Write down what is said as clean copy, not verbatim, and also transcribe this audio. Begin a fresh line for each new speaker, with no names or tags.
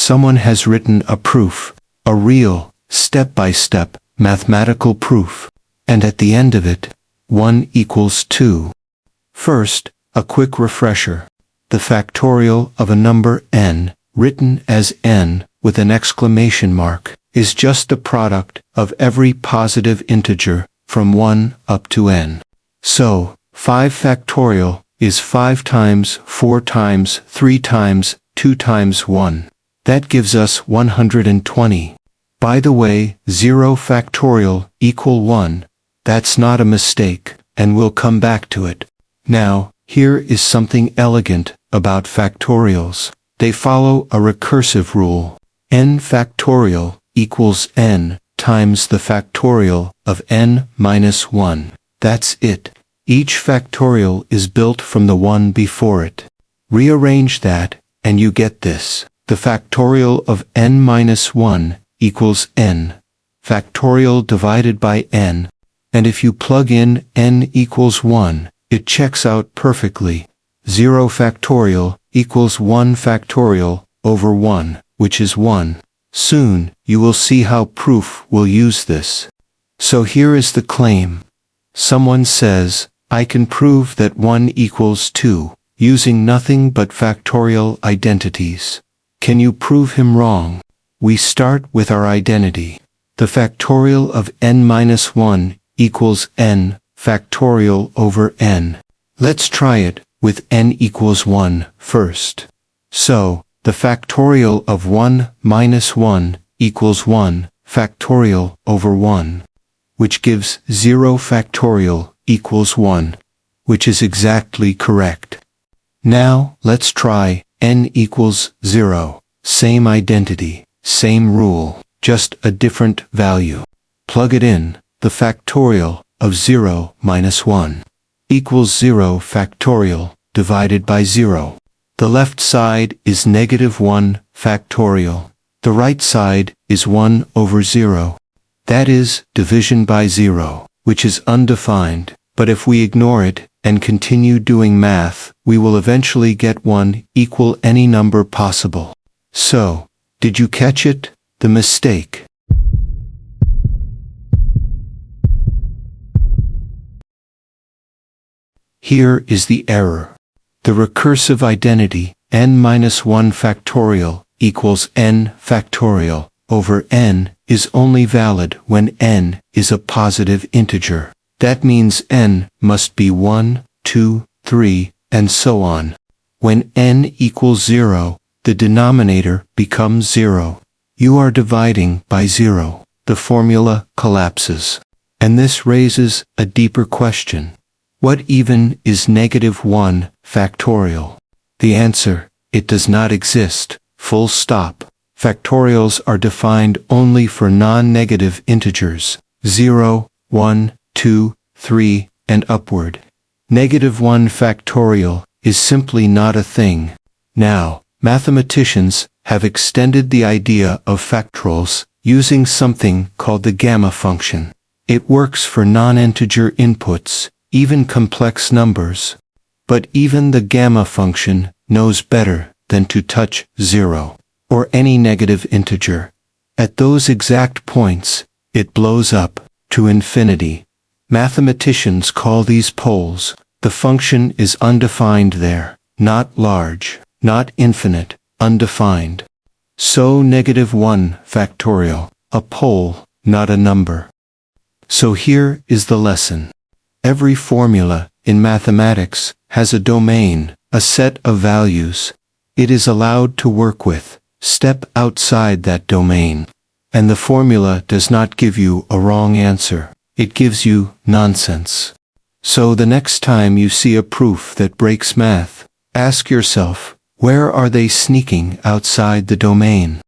someone has written a proof, a real, step-by-step, mathematical proof, and at the end of it, 1 equals 2. First, a quick refresher. The factorial of a number n, written as n with an exclamation mark, is just the product of every positive integer from 1 up to n. So, 5 factorial is 5 times 4 times 3 times 2 times 1. That gives us 120. By the way, 0 factorial equal 1. That's not a mistake, and we'll come back to it. Now, here is something elegant about factorials. They follow a recursive rule. N factorial equals n times the factorial of n minus 1. That's it. Each factorial is built from the one before it. Rearrange that, and you get this. The factorial of n minus 1 equals n. Factorial divided by n. And if you plug in n equals 1, it checks out perfectly. 0 factorial equals 1 factorial over 1, which is 1. Soon, you will see how proof will use this. So here is the claim. Someone says, I can prove that 1 equals 2, using nothing but factorial identities. Can you prove him wrong? We start with our identity. The factorial of n minus 1 equals n factorial over n. Let's try it with n equals 1 first. So, the factorial of 1 minus 1 equals 1 factorial over 1, which gives 0 factorial equals 1, which is exactly correct. Now, let's try n equals 0. Same identity, same rule, just a different value. Plug it in. The factorial of 0 minus 1 equals 0 factorial divided by 0. The left side is negative 1 factorial. The right side is 1 over 0. That is division by 0, which is undefined, but if we ignore it and continue doing math, we will eventually get 1 equal any number possible. So, did you catch it? The mistake. Here is the error. The recursive identity, n minus 1 factorial equals n factorial over n, is only valid when n is a positive integer. That means n must be 1, 2, 3, and so on. When n equals 0, the denominator becomes 0. You are dividing by 0. The formula collapses. And this raises a deeper question. What even is negative 1 factorial? The answer, it does not exist, full stop. Factorials are defined only for non-negative integers, 0, 1, 2, 3, and upward. Negative 1 factorial is simply not a thing. Now, mathematicians have extended the idea of factorials using something called the gamma function. It works for non-integer inputs, even complex numbers. But even the gamma function knows better than to touch 0, or any negative integer. At those exact points, it blows up to infinity. Mathematicians call these poles. The function is undefined there, not large, not infinite, undefined. So negative 1 factorial, a pole, not a number. So here is the lesson. Every formula in mathematics has a domain, a set of values. It is allowed to work with. Step outside that domain. And the formula does not give you a wrong answer. It gives you nonsense. So the next time you see a proof that breaks math, ask yourself, where are they sneaking outside the domain?